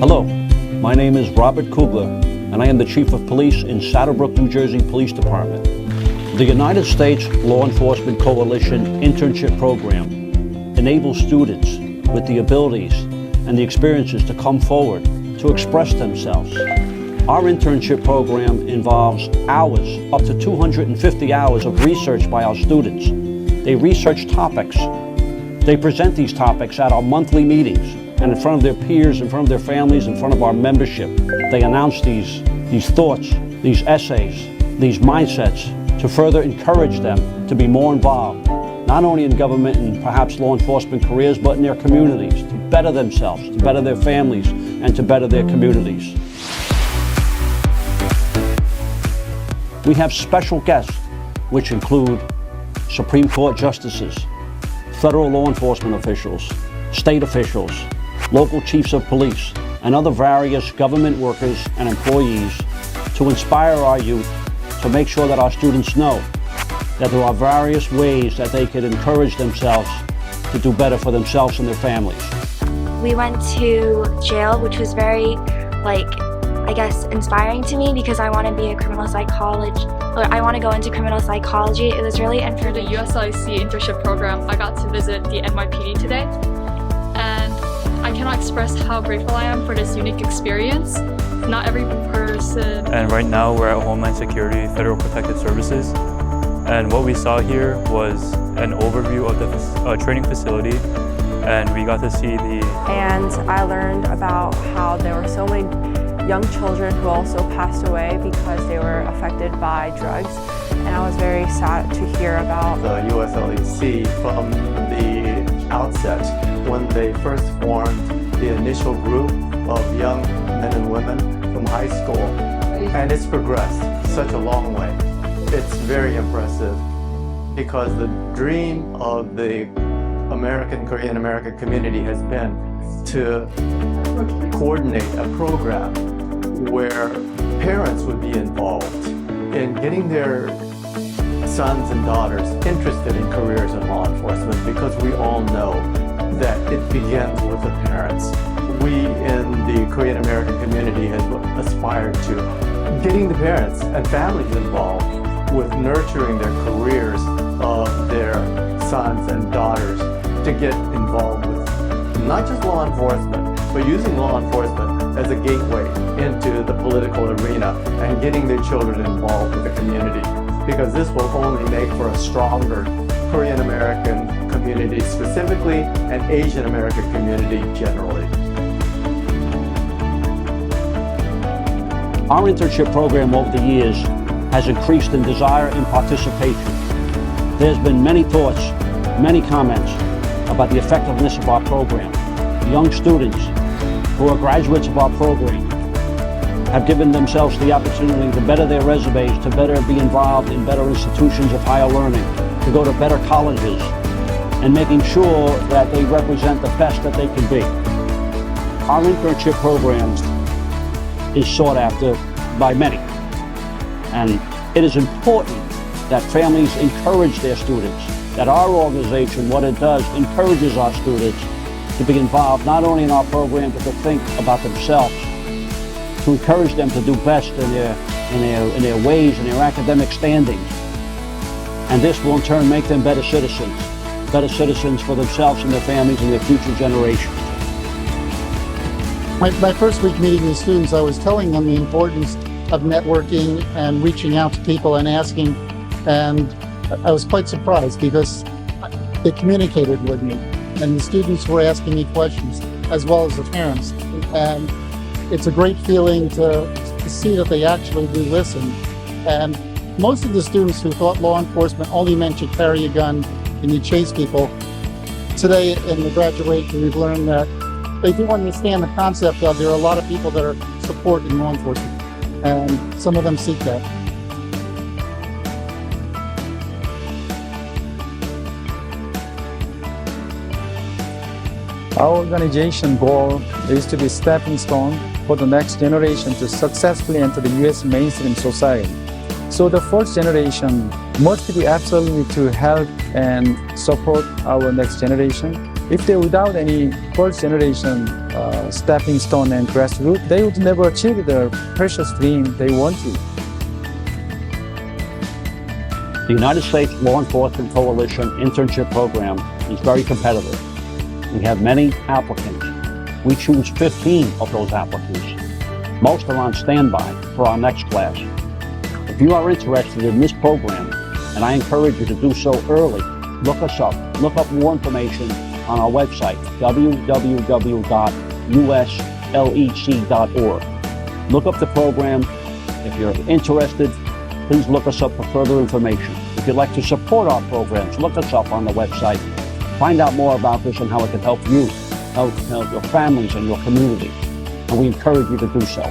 Hello, my name is Robert Kugler, and I am the Chief of Police in Saddlebrook, New Jersey Police Department. The United States Law Enforcement Coalition Internship Program enables students with the abilities and the experiences to come forward to express themselves. Our internship program involves hours, up to 250 hours of research by our students. They research topics. They present these topics at our monthly meetings and in front of their peers, in front of their families, in front of our membership. They announce these thoughts, these essays, these mindsets to further encourage them to be more involved, not only in government and perhaps law enforcement careers, but in their communities, to better themselves, to better their families, and to better their communities. We have special guests, which include Supreme Court justices, federal law enforcement officials, state officials, local chiefs of police, and other various government workers and employees to inspire our youth, to make sure that our students know that there are various ways that they could encourage themselves to do better for themselves and their families. We went to jail, which was very, inspiring to me because I want to be a criminal psychologist, or I want to go into criminal psychology. It was really For the USLEC internship program, I got to visit the NYPD today, and I cannot express how grateful I am for this unique experience. Not every person. And right now we're at Homeland Security Federal Protective Services, and what we saw here was an overview of the training facility, and we got to see And I learned about how there were so many young children who also passed away because they were affected by drugs, and I was very sad to hear about the USLEC from the outset when they first formed the initial group of young men and women from high school, and it's progressed such a long way. It's very impressive because the dream of the Korean American community has been to coordinate a program where parents would be involved in getting their sons and daughters interested in careers in law enforcement, because we all know that it begins with the parents. We in the Korean American community have aspired to getting the parents and families involved with nurturing their careers of their sons and daughters to get involved with not just law enforcement, but using law enforcement as a gateway into the political arena and getting their children involved with the community, because this will only make for a stronger Korean American community specifically and Asian American community generally. Our internship program over the years has increased in desire and participation. There's been many thoughts, many comments about the effectiveness of our program. Young students who are graduates of our program have given themselves the opportunity to better their resumes, to better be involved in better institutions of higher learning, to go to better colleges, and making sure that they represent the best that they can be. Our internship program is sought after by many, and it is important that families encourage their students, that our organization, what it does, encourages our students to be involved not only in our program, but to think about themselves, to encourage them to do best in their ways and their academic standings. And this will in turn make them better citizens for themselves and their families and their future generations. My first week meeting with students, I was telling them the importance of networking and reaching out to people and asking, and I was quite surprised because they communicated with me, and the students were asking me questions as well as the parents. And it's a great feeling to see that they actually do listen. And most of the students who thought law enforcement only meant you carry a gun and you chase people, today in the graduation we've learned that they do understand the concept of there are a lot of people that are supporting law enforcement, and some of them seek that. Our organization goal is to be a stepping stone for the next generation to successfully enter the U.S. mainstream society. So the fourth generation must be absolutely to help and support our next generation If they're without any first generation stepping stone and grassroots, they would never achieve the precious dream they wanted. The United States Law Enforcement Coalition internship program is very competitive. We have many applicants. We choose 15 of those applicants. Most are on standby for our next class. If you are interested in this program, and I encourage you to do so early, look us up. Look up more information on our website, www.uslec.org. Look up the program. If you're interested, please look us up for further information. If you'd like to support our programs, look us up on the website. Find out more about this and how it can help you, help your families and your community. And we encourage you to do so.